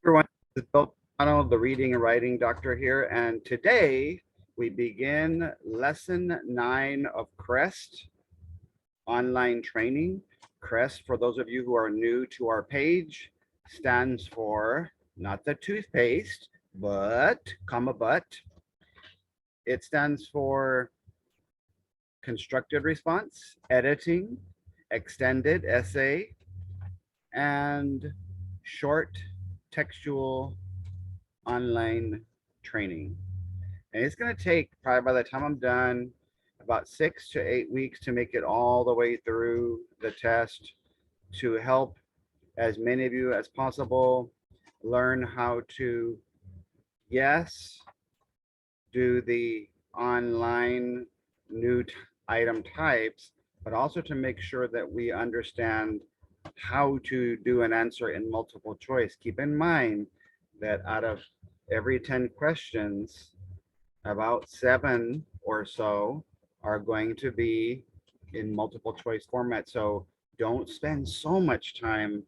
Everyone, this is Bill MacDonald, the reading and writing doctor here, and today we begin lesson 9 of CREST online training. CREST, for those of you who are new to our page, stands for not the toothpaste, but it stands for constructed response, editing, extended essay, and short textual online training. And it's going to take probably, by the time I'm done, about 6 to 8 weeks to make it all the way through the test, to help as many of you as possible learn how to, yes, do the online new item types, but also to make sure that we understand how to do an answer in multiple choice. Keep in mind that out of every 10 questions, about 7 or so are going to be in multiple choice format. So don't spend so much time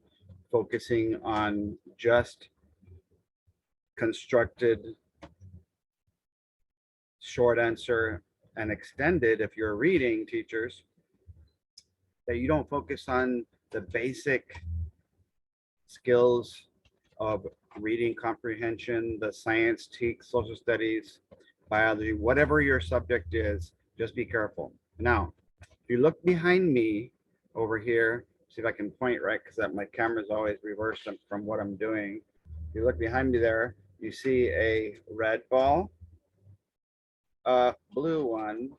focusing on just constructed short answer and extended if you're reading, teachers, that you don't focus on the basic skills of reading comprehension, the science, TEK, social studies, biology, whatever your subject is. Just be careful. Now, if you look behind me over here, see if I can point right, because my camera's always reversed from what I'm doing. If you look behind me there, you see a red ball, a blue one,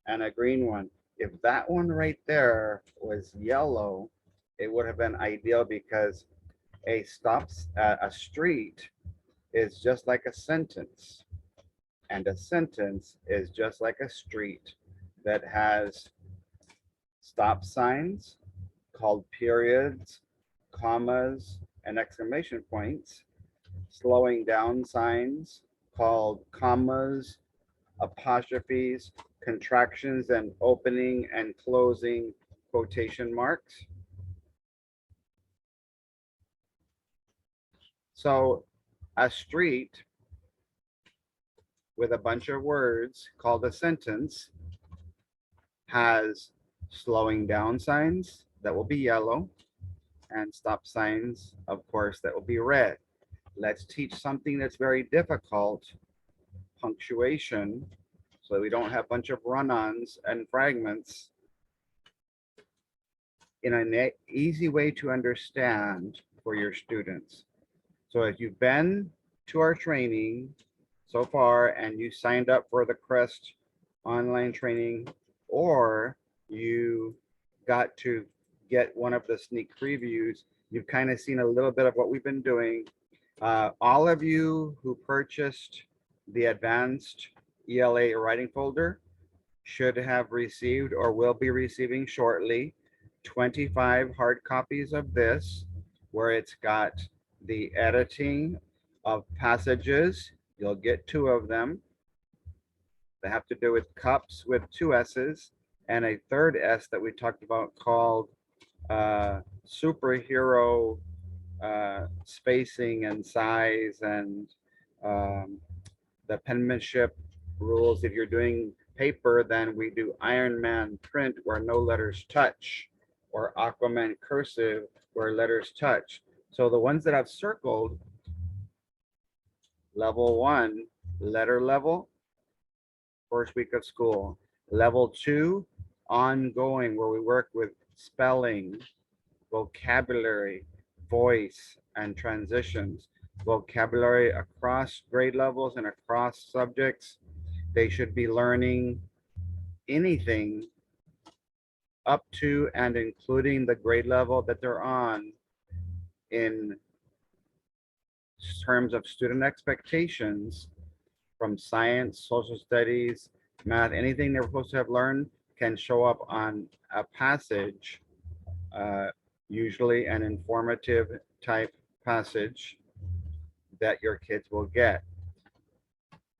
and a green one. If that one right there was yellow, it would have been ideal, because a street is just like a sentence, and a sentence is just like a street that has stop signs called periods, commas, and exclamation points, slowing down signs called commas, apostrophes, contractions, and opening and closing quotation marks. So a street with a bunch of words called a sentence has slowing down signs that will be yellow, and stop signs, of course, that will be red. Let's teach something that's very difficult, punctuation, so that we don't have a bunch of run-ons and fragments, in an easy way to understand for your students. So if you've been to our training so far and you signed up for the CREST online training, or you got to get one of the sneak previews, you've kind of seen a little bit of what we've been doing. All of you who purchased the advanced ELA writing folder should have received, or will be receiving shortly, 25 hard copies of this, where it's got the editing of passages. You'll get 2 of them. They have to do with cups with 2 S's, and a third S that we talked about called superhero spacing and size, and the penmanship rules. If you're doing paper, then we do Iron Man print where no letters touch, or Aquaman cursive where letters touch. So the ones that I've circled, level 1, letter level, first week of school. Level 2, ongoing, where we work with spelling, vocabulary, voice, and transitions. Vocabulary across grade levels and across subjects. They should be learning anything up to and including the grade level that they're on in terms of student expectations from science, social studies, math. Anything they're supposed to have learned can show up on a passage, usually an informative type passage that your kids will get.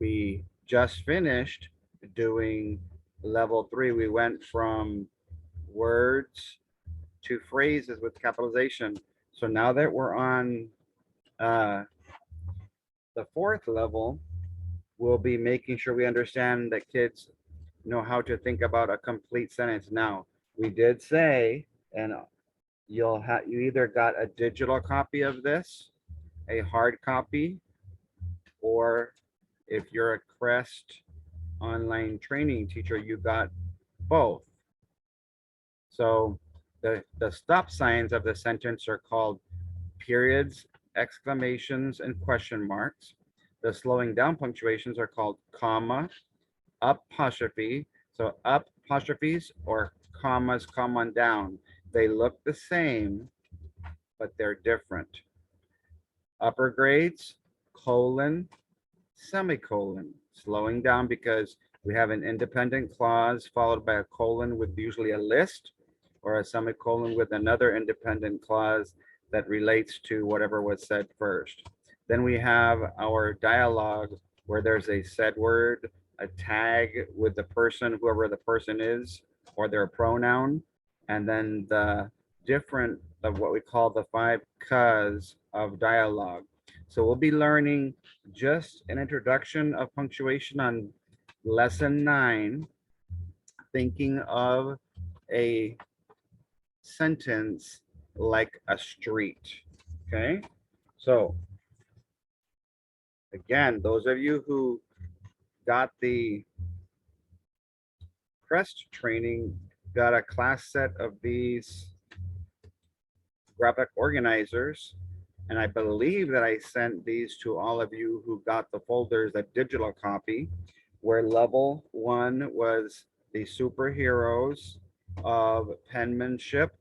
We just finished doing level 3. We went from words to phrases with capitalization. So now that we're on The fourth level will be making sure we understand that kids know how to think about a complete sentence. Now, we did say, and you either got a digital copy of this, a hard copy, or if you're a CREST online training teacher, you got both. So the stop signs of the sentence are called periods, exclamations, and question marks. The slowing down punctuations are called comma, apostrophe. So apostrophes or commas come on down. They look the same, but they're different. Upper grades, colon, semicolon, slowing down because we have an independent clause followed by a colon with usually a list, or a semicolon with another independent clause that relates to whatever was said first. Then we have our dialogue where there's a said word, a tag with the person, whoever the person is, or their pronoun, and then the different of what we call the 5 cuz of dialogue. So we'll be learning just an introduction of punctuation on lesson 9, thinking of a sentence like a street. Okay, so again, those of you who got the CREST training got a class set of these graphic organizers, and I believe that I sent these to all of you who got the folders, a digital copy, where level 1 was the superheroes of penmanship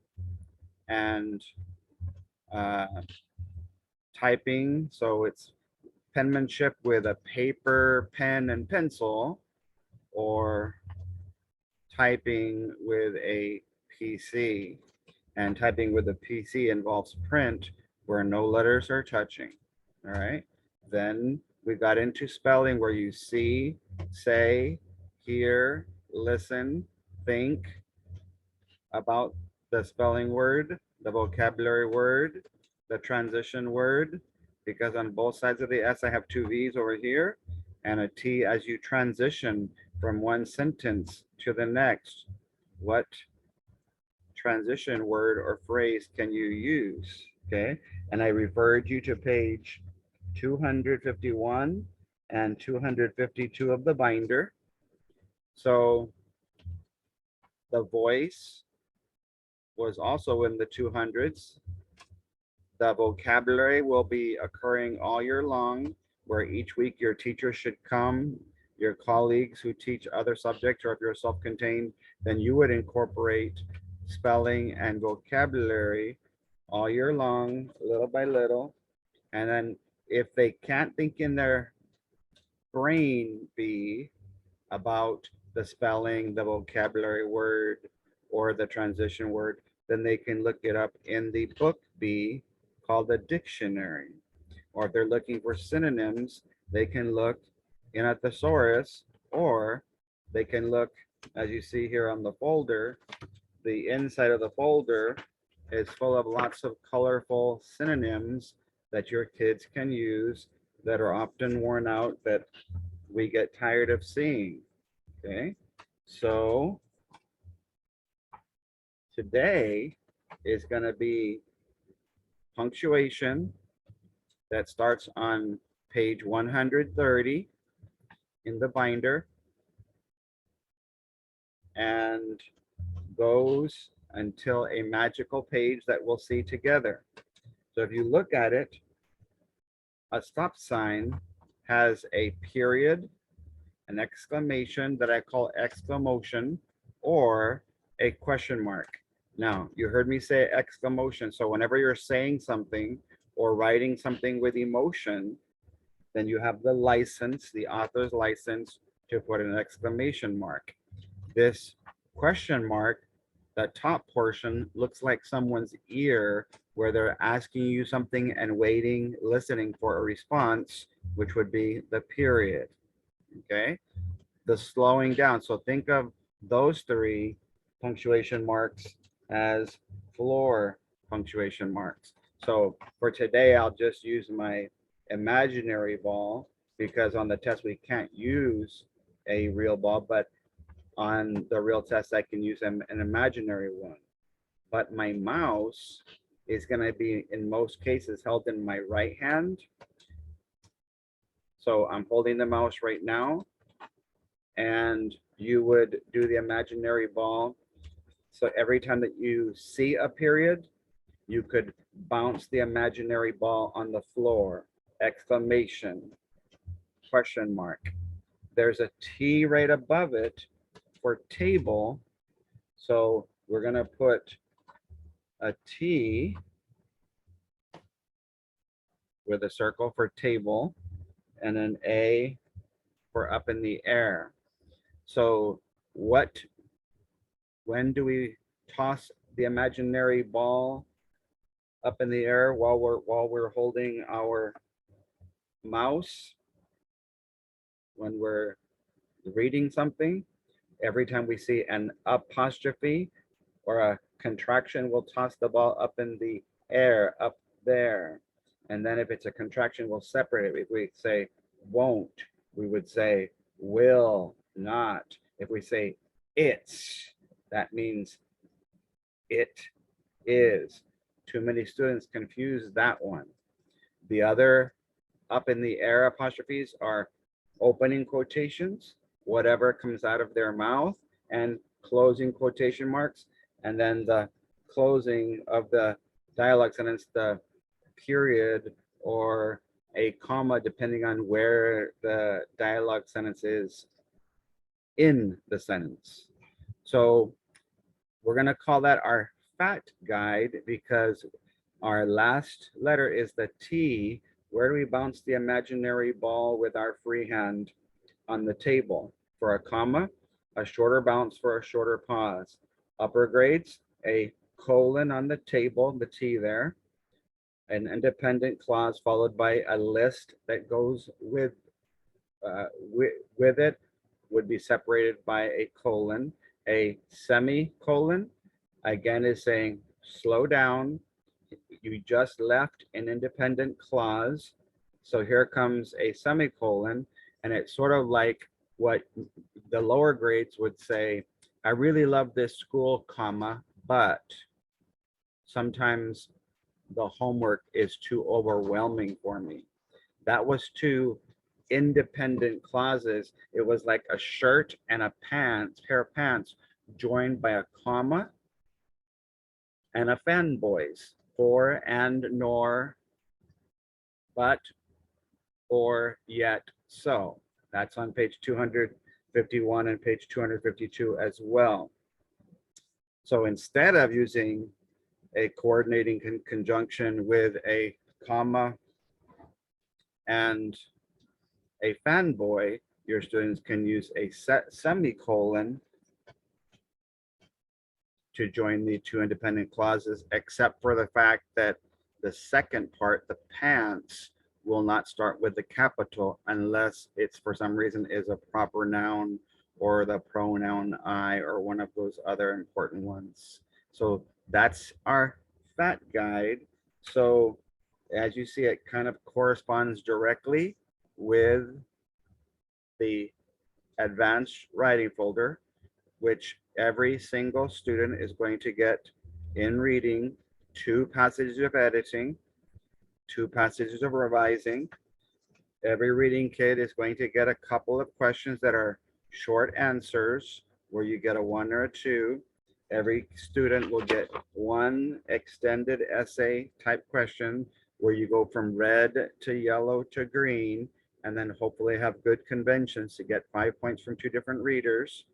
and typing. So it's penmanship with a paper, pen, and pencil, or typing with a PC. And typing with a PC involves print where no letters are touching. All right. Then we got into spelling where you see, say, hear, listen, think about the spelling word, the vocabulary word, the transition word, because on both sides of the S, I have 2 V's over here and a T as you transition from one sentence to the next. What transition word or phrase can you use? Okay, and I referred you to page 251 and 252 of the binder. So the voice was also in the 200s. The vocabulary will be occurring all year long, where each week your teacher should come, your colleagues who teach other subjects, or if you're self-contained, then you would incorporate spelling and vocabulary all year long, little by little. And then if they can't think in their brain be about the spelling, the vocabulary word, or the transition word, then they can look it up in the book B called the dictionary. Or if they're looking for synonyms, they can look in a thesaurus, or they can look, as you see here on the folder, the inside of the folder is full of lots of colorful synonyms that your kids can use that are often worn out, that we get tired of seeing. Okay, so today is going to be punctuation that starts on page 130 in the binder and goes until a magical page that we'll see together. So if you look at it, a stop sign has a period, an exclamation that I call exclamation, or a question mark. Now, you heard me say exclamation. So whenever you're saying something or writing something with emotion, then you have the license, the author's license, to put an exclamation mark. This question mark, the top portion, looks like someone's ear where they're asking you something and waiting, listening for a response, which would be the period. Okay, the slowing down. So think of those 3 punctuation marks as floor punctuation marks. So for today, I'll just use my imaginary ball because on the test, we can't use a real ball, but on the real test, I can use an imaginary one. But my mouse is going to be, in most cases, held in my right hand. So I'm holding the mouse right now, and you would do the imaginary ball. So every time that you see a period, you could bounce the imaginary ball on the floor. Exclamation, question mark. There's a T right above it for table. So we're going to put a T with a circle for table and an A for up in the air. So when do we toss the imaginary ball up in the air while we're holding our mouse? When we're reading something, every time we see an apostrophe or a contraction, we'll toss the ball up in the air, up there. And then if it's a contraction, we'll separate it. If we say won't, we would say will not. If we say it's, that means it is. Too many students confuse that one. The other up in the air apostrophes are opening quotations, whatever comes out of their mouth, and closing quotation marks. And then the closing of the dialogue sentence, the period or a comma, depending on where the dialogue sentence is in the sentence. So we're going to call that our FAT guide because our last letter is the T. Where do we bounce the imaginary ball with our free hand? On the table. For a comma, a shorter bounce for a shorter pause. Upper grades, a colon on the table, the T there, an independent clause followed by a list that goes with it would be separated by a colon. A semicolon, again, is saying slow down. You just left an independent clause. So here comes a semicolon, and it's sort of like what the lower grades would say, I really love this school, comma, but sometimes the homework is too overwhelming for me. That was two independent clauses. It was like a shirt and a pair of pants joined by a comma and a fanboys. For and nor, but, or, yet, so. That's on page 251 and page 252 as well. So instead of using a coordinating conjunction with a comma and a fanboy, your students can use a semicolon to join the two independent clauses, except for the fact that the second part, the pants, will not start with the capital unless it's for some reason is a proper noun or the pronoun I or one of those other important ones. So that's our FAT guide. So as you see, it kind of corresponds directly with the advanced writing folder, which every single student is going to get in reading 2 passages of editing, 2 passages of revising. Every reading kit is going to get a couple of questions that are short answers where you get a 1 or a 2. Every student will get 1 extended essay type question where you go from red to yellow to green, and then hopefully have good conventions to get 5 points from 2 different readers.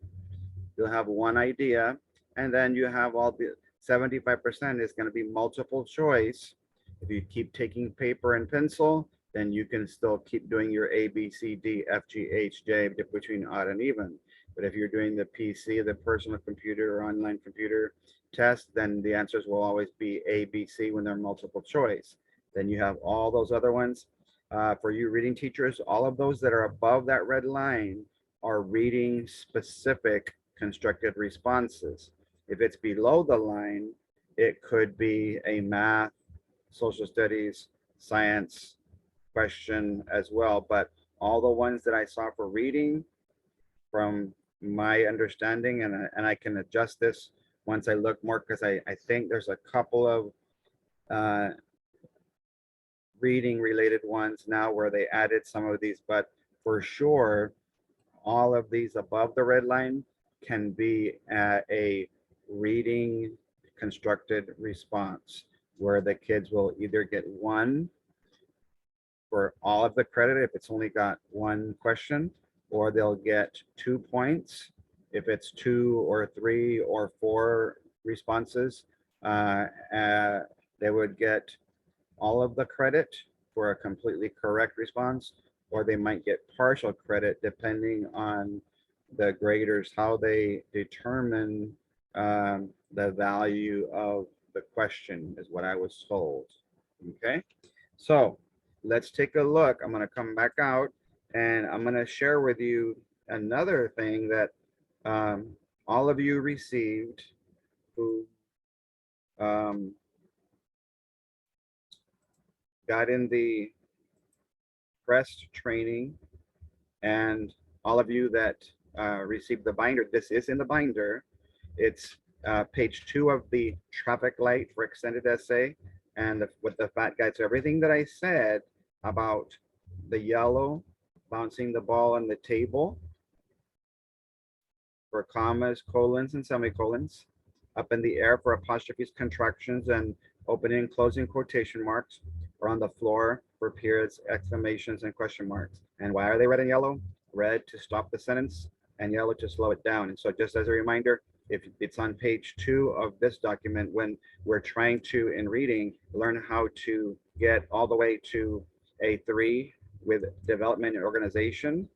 You'll have 1 idea, and then you have all the 75% is going to be multiple choice. If you keep taking paper and pencil, then you can still keep doing your A, B, C, D, F, G, H, J between odd and even. But if you're doing the PC, the personal computer or online computer test, then the answers will always be A, B, C when they're multiple choice. Then you have all those other ones. For you reading teachers, all of those that are above that red line are reading specific constructed responses. If it's below the line, it could be a math, social studies, science question as well. But all the ones that I saw for reading, from my understanding, and I can adjust this once I look more, because I think there's a couple of reading related ones now where they added some of these, but for sure, all of these above the red line can be a reading constructed response, where the kids will either get 1 for all of the credit if it's only got 1 question, or they'll get 2 points if it's 2 or 3 or 4 responses. They would get all of the credit for a completely correct response, or they might get partial credit depending on the graders, how they determine the value of the question, is what I was told. Okay, so let's take a look. I'm going to come back out and I'm going to share with you another thing that all of you received who got in the CREST training, and all of you that received the binder. This is in the binder. It's page 2 of the traffic light for extended essay, and with the FAT guide. So everything that I said about the yellow, bouncing the ball on the table for commas, colons, and semicolons, up in the air for apostrophes, contractions, and opening and closing quotation marks, or on the floor for periods, exclamations, and question marks. And why are they red and yellow? Red to stop the sentence, and yellow to slow it down. And so just as a reminder, if it's on page 2 of this document, when we're trying to, in reading, learn how to get all the way to A3 with development and organization,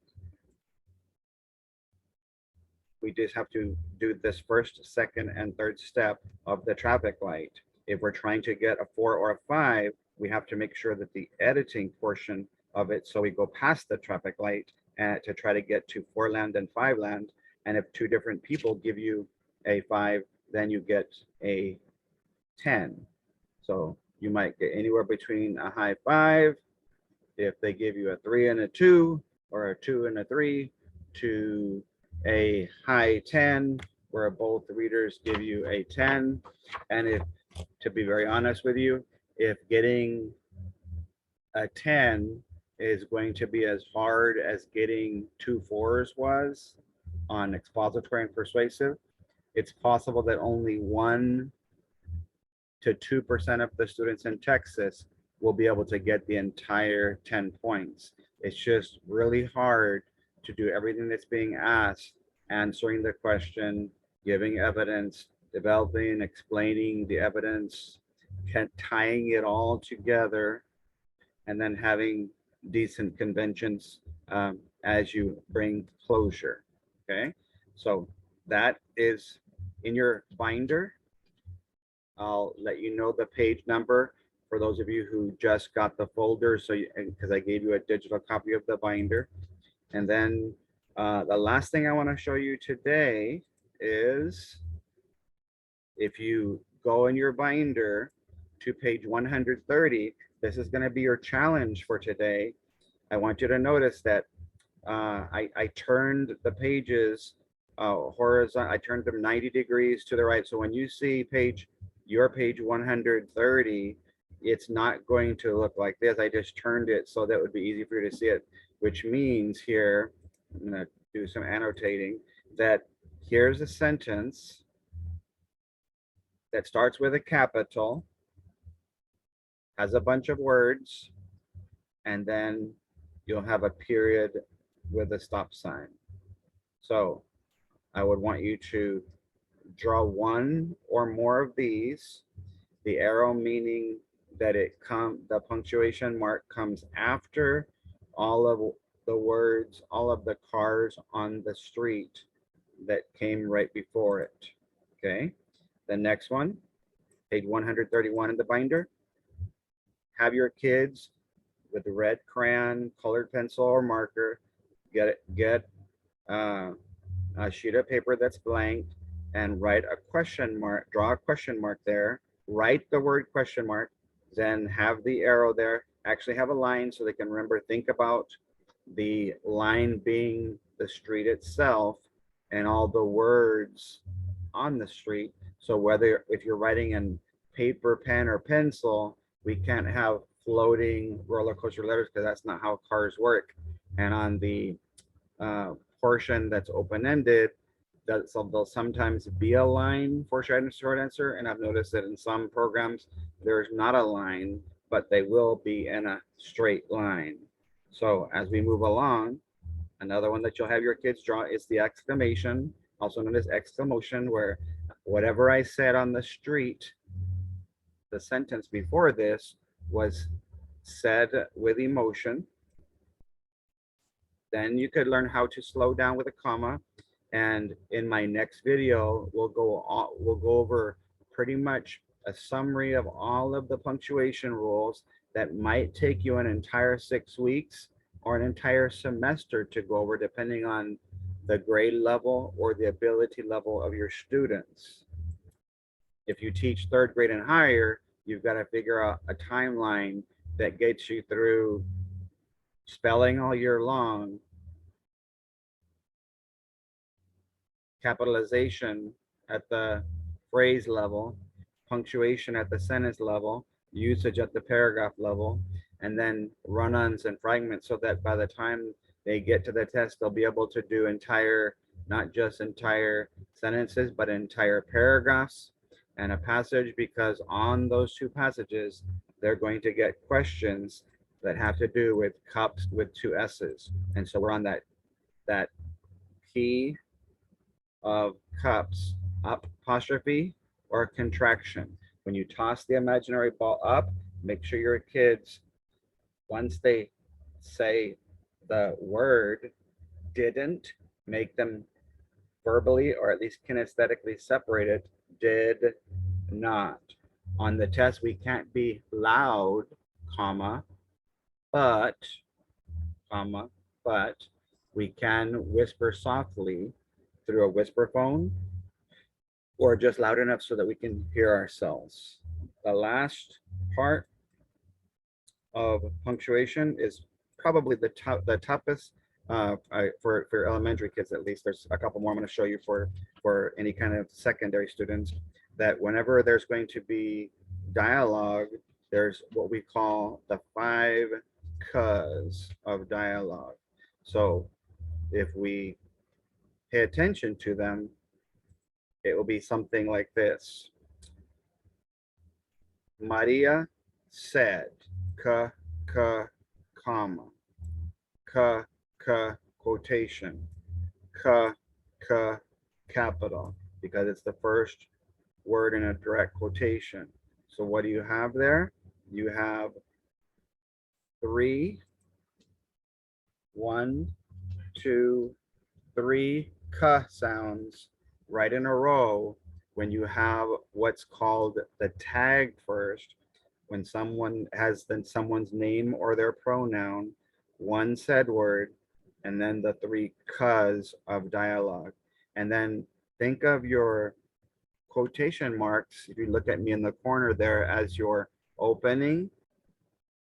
we just have to do this first, second, and third step of the traffic light. If we're trying to get a 4 or a 5, we have to make sure that the editing portion of it, so we go past the traffic light and to try to get to 4 land and 5 land. And if 2 different people give you a 5, then you get a 10. So you might get anywhere between a high 5 if they give you a 3 and a 2, or a 2 and a 3, to a high 10 where both readers give you a 10. And if, to be very honest with you, if getting a 10 is going to be as hard as getting 2 4s was on expository and persuasive, it's possible that only 1 to 2% of the students in Texas will be able to get the entire 10 points. It's just really hard to do everything that's being asked, answering the question, giving evidence, developing, explaining the evidence, tying it all together, and then having decent conventions as you bring closure. Okay, so that is in your binder. I'll let you know the page number for those of you who just got the folder, so because I gave you a digital copy of the binder. And then the last thing I want to show you today is, if you go in your binder to page 130, this is going to be your challenge for today. I want you to notice that I turned the pages horizontal. I turned them 90 degrees to the right. So when you see your page 130, it's not going to look like this. I just turned it so that would be easy for you to see it, which means here, I'm going to do some annotating, that here's a sentence that starts with a capital, has a bunch of words, and then you'll have a period with a stop sign. So I would want you to draw 1 or more of these, the arrow meaning that the punctuation mark comes after all of the words, all of the cars on the street that came right before it. Okay, the next one, page 131 in the binder. Have your kids with the red crayon, colored pencil, or marker get a sheet of paper that's blank and write a question mark, draw a question mark there, write the word question mark, then have the arrow there, actually have a line so they can remember, think about the line being the street itself and all the words on the street. So whether if you're writing in paper, pen, or pencil, we can't have floating roller coaster letters because that's not how cars work. And on the portion that's open-ended, that so there'll sometimes be a line for short answer, and I've noticed that in some programs there's not a line, but they will be in a straight line. So as we move along, another one that you'll have your kids draw is the exclamation, also known as exclamation, where whatever I said on the street, the sentence before this was said with emotion. Then you could learn how to slow down with a comma. And in my next video, we'll go over pretty much a summary of all of the punctuation rules that might take you an entire 6 weeks or an entire semester to go over, depending on the grade level or the ability level of your students. If you teach 3rd grade and higher, you've got to figure out a timeline that gets you through spelling all year long, capitalization at the phrase level, punctuation at the sentence level, usage at the paragraph level, and then run-ons and fragments, so that by the time they get to the test, they'll be able to do entire, not just entire sentences, but entire paragraphs and a passage, because on those 2 passages, they're going to get questions that have to do with cups with 2 S's. And so we're on that key of cups, up apostrophe or contraction. When you toss the imaginary ball up, make sure your kids, once they say the word, didn't make them verbally or at least kinesthetically separate it, did not. On the test, we can't be loud, comma, but we can whisper softly through a whisper phone or just loud enough so that we can hear ourselves. The last part of punctuation is probably the toughest for elementary kids, at least. There's a couple more I'm going to show you for any kind of secondary students, that whenever there's going to be dialogue, there's what we call the 5 cuz of dialogue. So if we pay attention to them, it will be something like this. Maria said, comma, quotation, capital, because it's the first word in a direct quotation. So what do you have there? You have 3, 1, 2, 3 k sounds right in a row when you have what's called the tag first, when someone has then someone's name or their pronoun, one said word, and then the 3 k's of dialogue. And then think of your quotation marks, if you look at me in the corner there, as your opening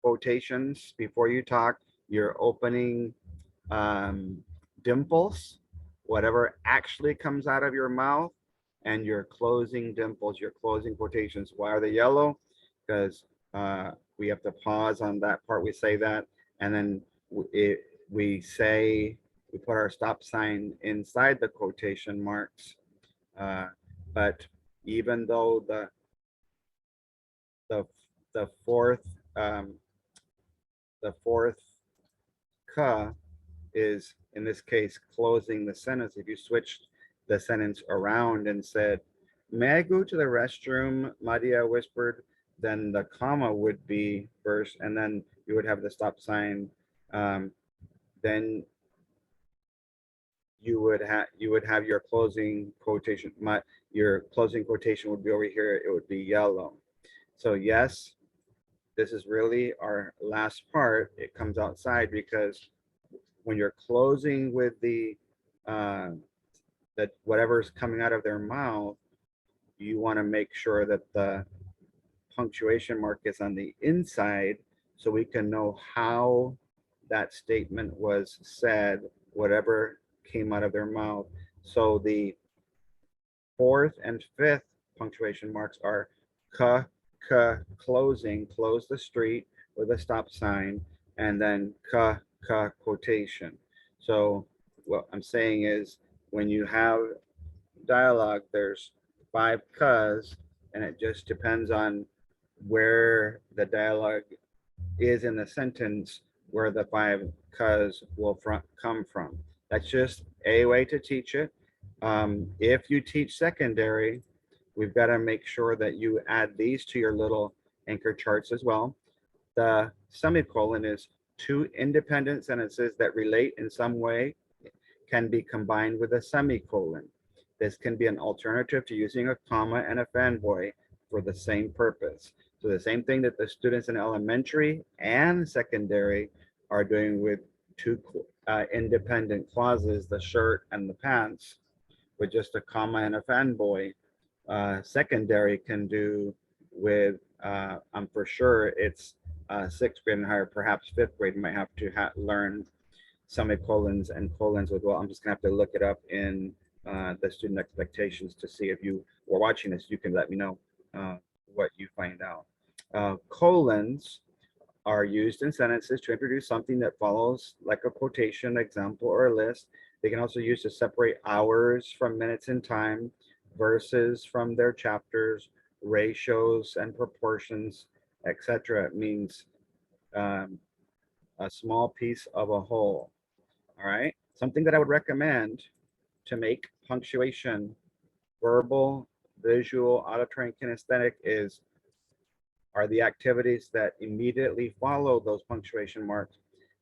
quotations before you talk, your opening dimples, whatever actually comes out of your mouth, and your closing dimples, your closing quotations. Why are they yellow? Because we have to pause on that part. We say that, and then we put our stop sign inside the quotation marks. But even though the fourth ka is, in this case, closing the sentence, if you switched the sentence around and said, "May I go to the restroom?" Maria whispered, then the comma would be first, and then you would have the stop sign. Then you would have your closing quotation. Your closing quotation would be over here. It would be yellow. So yes, this is really our last part. It comes outside because when you're closing with the that whatever's coming out of their mouth, you want to make sure that the punctuation mark is on the inside, so we can know how that statement was said, whatever came out of their mouth. So the fourth and fifth punctuation marks are k, k, closing, close the street with a stop sign, and then k, k, quotation. So what I'm saying is when you have dialogue, there's 5 k's, and it just depends on where the dialogue is in the sentence where the 5 k's will come from. That's just a way to teach it. If you teach secondary, we've got to make sure that you add these to your little anchor charts as well. The semicolon is 2 independent sentences that relate in some way can be combined with a semicolon. This can be an alternative to using a comma and a fanboy for the same purpose. So the same thing that the students in elementary and secondary are doing with 2 independent clauses, the shirt and the pants, with just a comma and a fanboy. Secondary can do with, I'm for sure it's 6th grade and higher, perhaps 5th grade might have to learn semicolons and colons as well. I'm just gonna have to look it up in the student expectations to see if you were watching this. You can let me know what you find out. Colons are used in sentences to introduce something that follows, like a quotation, example, or a list. They can also use to separate hours from minutes in time, verses from their chapters, ratios and proportions, etc. It means a small piece of a whole. All right. Something that I would recommend to make punctuation verbal, visual, auditory, and kinesthetic are the activities that immediately follow those punctuation marks.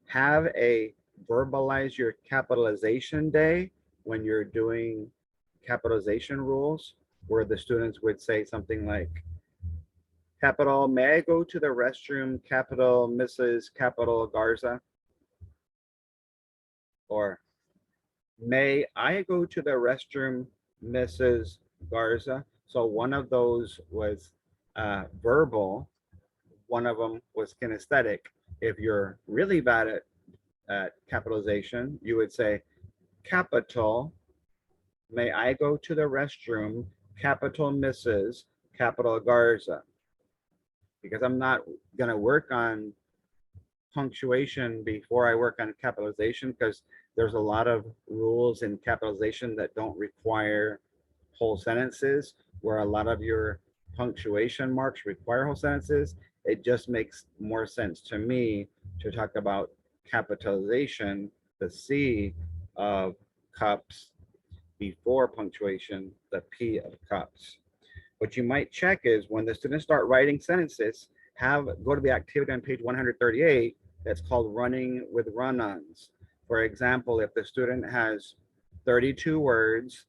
Have a verbalize your capitalization day when you're doing capitalization rules, where the students would say something like, capital, may I go to the restroom, capital Mrs. Capital Garza? Or may I go to the restroom, Mrs. Garza? So one of those was verbal, one of them was kinesthetic. If you're really bad at capitalization, you would say, capital, may I go to the restroom, capital Mrs. Capital Garza? Because I'm not gonna work on punctuation before I work on capitalization, because there's a lot of rules in capitalization that don't require whole sentences, where a lot of your punctuation marks require whole sentences. It just makes more sense to me to talk about capitalization, the C of cups, before punctuation, the P of cups. What you might check is when the students start writing sentences, go to the activity on page 138 that's called running with run-ons. For example, if the student has 32 words,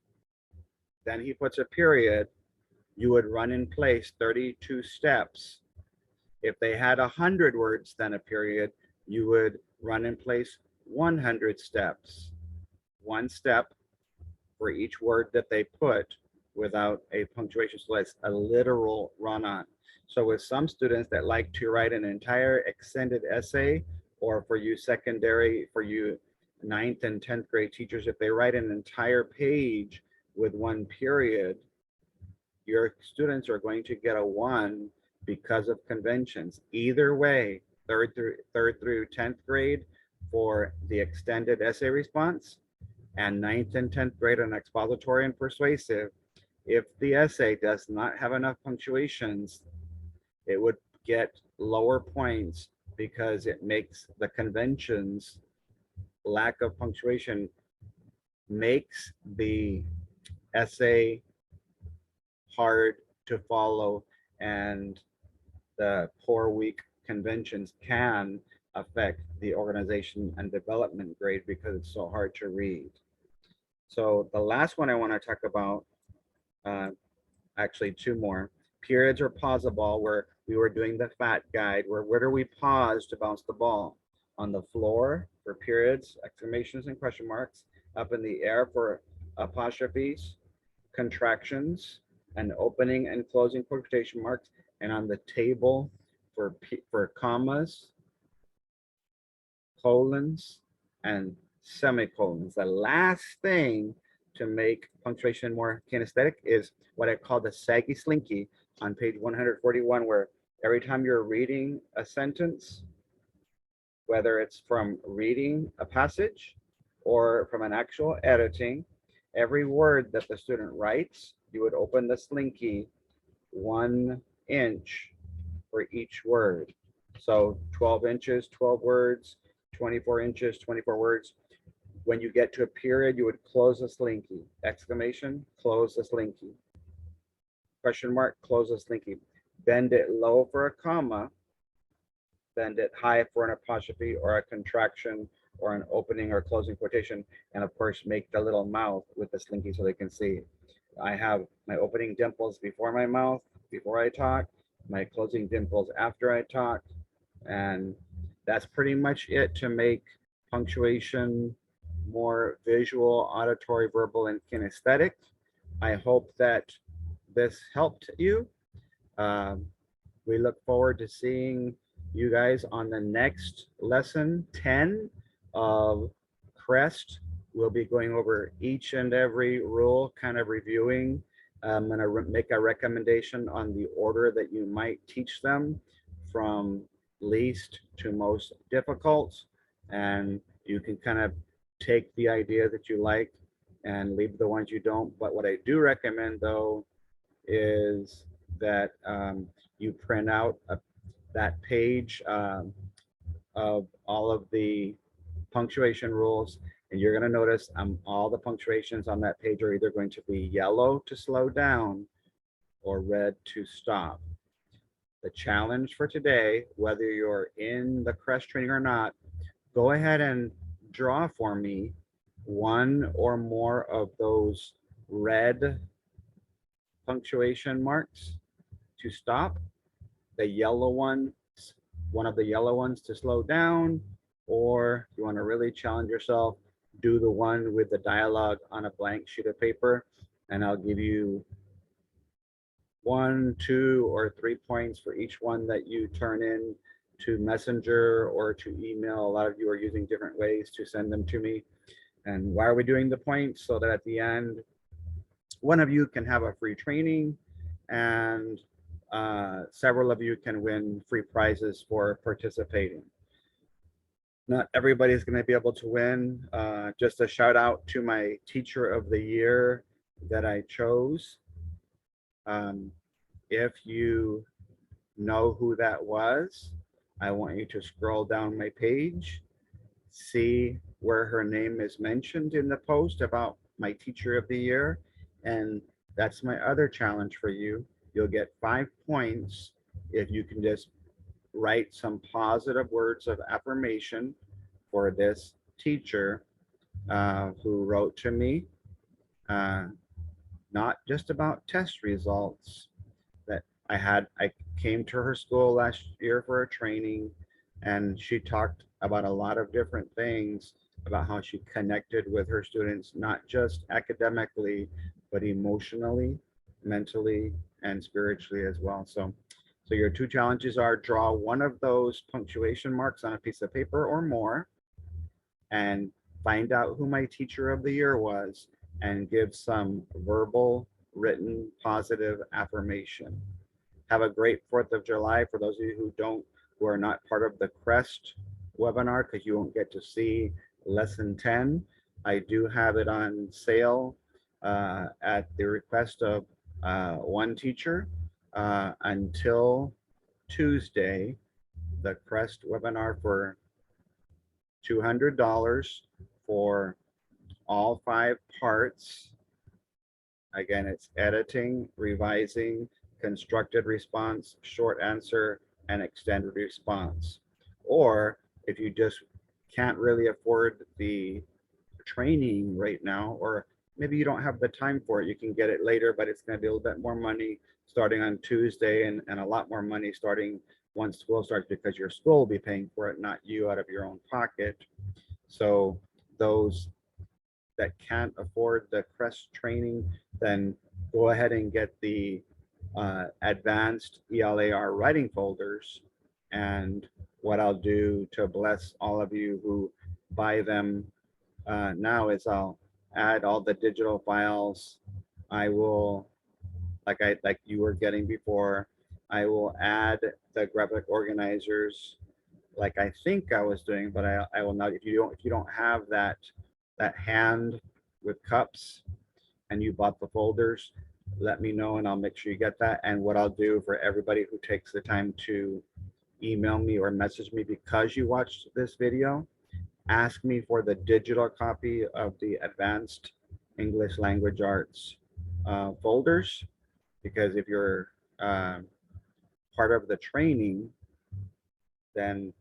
then he puts a period, you would run in place 32 steps. If they had 100 words, then a period, you would run in place 100 steps. 1 step for each word that they put without a punctuation. So it's a literal run-on. So with some students that like to write an entire extended essay, or for you secondary, for you 9th and 10th grade teachers, if they write an entire page with 1 period, your students are going to get a 1 because of conventions. Either way, 3rd through 10th grade for the extended essay response, and 9th and 10th grade on expository and persuasive, if the essay does not have enough punctuations, it would get lower points because it makes the conventions, lack of punctuation makes the essay hard to follow, and the poor, weak conventions can affect the organization and development grade because it's so hard to read. So the last one I want to talk about, actually 2 more. Periods or pause a ball, where we were doing the F.A.T guide, where do we pause to bounce the ball? On the floor for periods, exclamations and question marks, up in the air for apostrophes, contractions, and opening and closing quotation marks, and on the table for commas, colons, and semicolons. The last thing to make punctuation more kinesthetic is what I call the Saggy Slinky on page 141, where every time you're reading a sentence, whether it's from reading a passage or from an actual editing, every word that the student writes, you would open the Slinky 1 inch for each word. So 12 inches, 12 words, 24 inches, 24 words. When you get to a period, you would close the Slinky. Exclamation, close the Slinky. Question mark, close the Slinky. Bend it low for a comma, bend it high for an apostrophe or a contraction or an opening or closing quotation. And of course, make the little mouth with the Slinky so they can see. I have my opening dimples before my mouth, before I talk, my closing dimples after I talk. And that's pretty much it to make punctuation more visual, auditory, verbal, and kinesthetic. I hope that this helped you. We look forward to seeing you guys on the next lesson 10 of CREST. We'll be going over each and every rule, kind of reviewing. I'm going to make a recommendation on the order that you might teach them from least to most difficult. And you can kind of take the idea that you like and leave the ones you don't. But what I do recommend, though, is that you print out that page of all of the punctuation rules, and you're going to notice all the punctuations on that page are either going to be yellow to slow down or red to stop. The challenge for today, whether you're in the CREST training or not, go ahead and draw for me one or more of those red punctuation marks to stop, the yellow one of the yellow ones to slow down, or if you want to really challenge yourself, do the one with the dialogue on a blank sheet of paper, and I'll give you 1, 2, or 3 points for each one that you turn in to Messenger or to email. A lot of you are using different ways to send them to me. And why are we doing the points? So that at the end, one of you can have a free training, and several of you can win free prizes for participating. Not everybody's going to be able to win. Just a shout out to my teacher of the year that I chose. If you know who that was, I want you to scroll down my page, see where her name is mentioned in the post about my teacher of the year. And that's my other challenge for you. You'll get 5 points if you can just write some positive words of affirmation for this teacher who wrote to me, not just about test results. That I came to her school last year for a training, and she talked about a lot of different things about how she connected with her students, not just academically, but emotionally, mentally, and spiritually as well. So your 2 challenges are: draw one of those punctuation marks on a piece of paper or more, and find out who my teacher of the year was, and give some verbal, written, positive affirmation. Have a great 4th of July. For those of you who are not part of the CREST webinar, because you won't get to see lesson 10, I do have it on sale at the request of one teacher until Tuesday. The CREST webinar for $200 for all 5 parts. Again, it's editing, revising, constructed response, short answer, and extended response. Or if you just can't really afford the training right now, or maybe you don't have the time for it, you can get it later, but it's going to be a little bit more money starting on Tuesday, and a lot more money starting once school starts, because your school will be paying for it, not you out of your own pocket. So those that can't afford the CREST training, then go ahead and get the advanced ELAR writing folders. And what I'll do to bless all of you who buy them now is I'll add all the digital files. I will, like you were getting before, I will add the graphic organizers like I think I was doing, but I will not. If you don't have that hand with cups and you bought the folders, let me know and I'll make sure you get that. And what I'll do for everybody who takes the time to email me or message me because you watched this video, ask me for the digital copy of the advanced English language arts folders, because if you're part of the training, then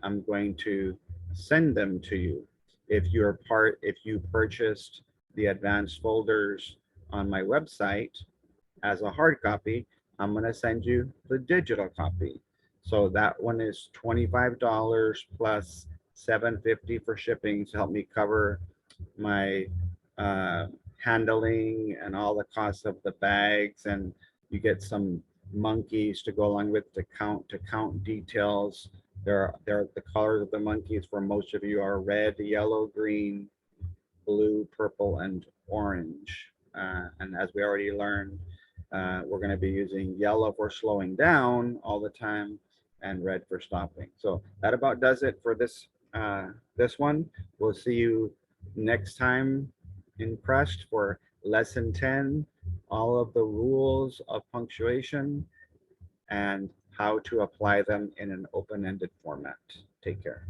I'm going to send them to you. If you purchased the advanced folders on my website as a hard copy, I'm going to send you the digital copy. So that one is $25 plus $7.50 for shipping to help me cover my handling and all the costs of the bags, and you get some monkeys to go along with the count details. There the colors of the monkeys for most of you are red, yellow, green, blue, purple, and orange. And as we already learned, we're going to be using yellow for slowing down all the time and red for stopping. So that about does it for this one. We'll see you next time in CREST for lesson 10, all of the rules of punctuation and how to apply them in an open-ended format. Take care.